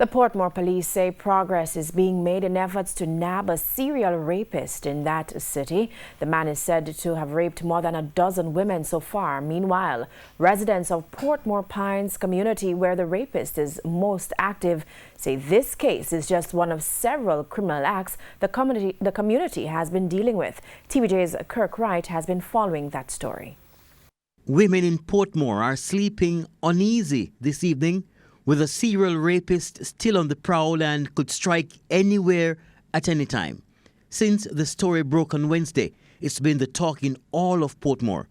The Portmore police say progress is being made in efforts to nab a serial rapist in that city. The man is said to have raped more than a dozen women so far. Meanwhile, residents of Portmore Pines community, where the rapist is most active, say this case is just one of several criminal acts the community has been dealing with. TVJ's Kirk Wright has been following that story. Women in Portmore are sleeping uneasy this evening, with a serial rapist still on the prowl and could strike anywhere at any time. Since the story broke on Wednesday, it's been the talk in all of Portmore.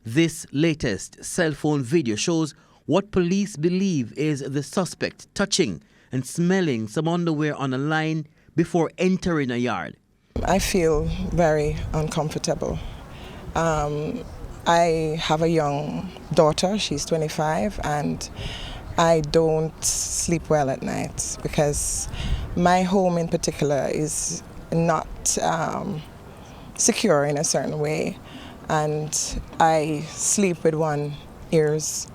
This latest cell phone video shows what police believe is the suspect touching and smelling some underwear on a line before entering a yard. I feel very uncomfortable. I have a young daughter, she's 25, and I don't sleep well at night because my home in particular is not secure in a certain way, and I sleep with one ears,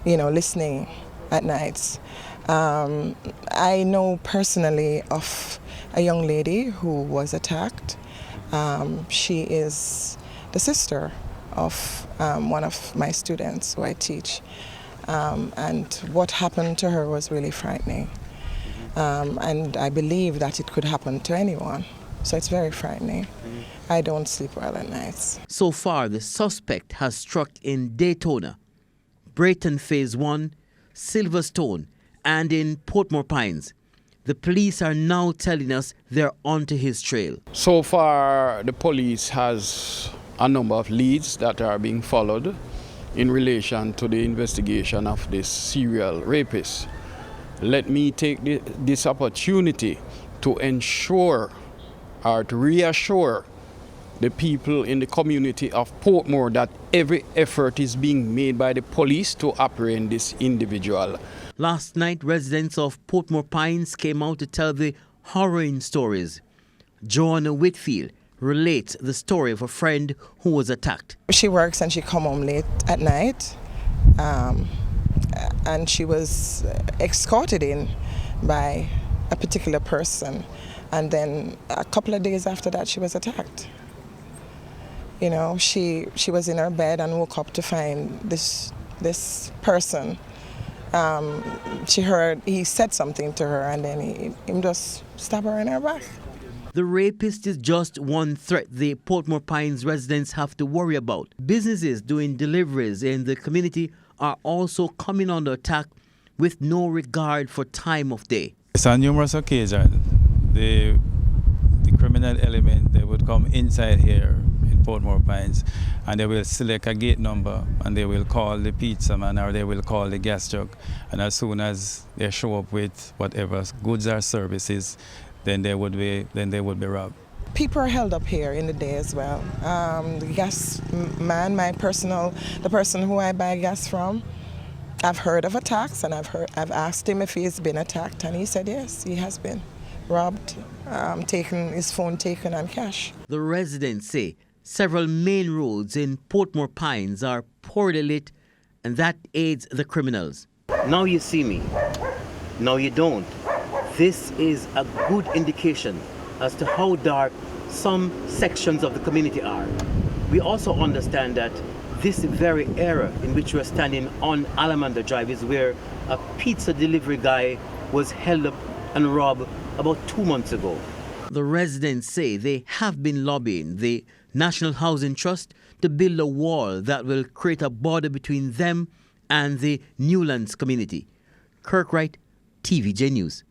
listening at nights. I know personally of a young lady who was attacked. She is the sister of one of my students who I teach. And what happened to her was really frightening. And I believe that it could happen to anyone. So it's very frightening. I don't sleep well at nights. So far, the suspect has struck in Daytona, Brayton Phase 1, Silverstone, and in Portmore Pines. The police are now telling us they're onto his trail. So far, the police has a number of leads that are being followed in relation to the investigation of this serial rapist. Let me take this opportunity to ensure or to reassure the people in the community of Portmore that every effort is being made by the police to apprehend this individual. Last night, residents of Portmore Pines came out to tell the harrowing stories. Joanna Whitfield relates the story of a friend who was attacked. She works and she come home late at night, and she was escorted in by a particular person, and then a couple of days after that she was attacked. She was in her bed and woke up to find this person. She heard he said something to her, and then he just stabbed her in her back. The rapist is just one threat the Portmore Pines residents have to worry about. Businesses doing deliveries in the community are also coming under attack with no regard for time of day. It's on numerous occasions. The criminal element, they would come inside here in Portmore Pines, and they will select a gate number, and they will call the pizza man or they will call the gas truck, and as soon as they show up with whatever goods or services, then they would be robbed. People are held up here in the day as well. The gas man, the person who I buy gas from, I've heard of attacks, and I've asked him if he's been attacked, and he said yes, he has been robbed, his phone taken, and cash. The residents say several main roads in Portmore Pines are poorly lit, and that aids the criminals. Now you see me, now you don't. This is a good indication as to how dark some sections of the community are. We also understand that this very era in which we're standing on Alamander Drive is where a pizza delivery guy was held up and robbed about 2 months ago. The residents say they have been lobbying the National Housing Trust to build a wall that will create a border between them and the Newlands community. Kirk Wright, TVJ News.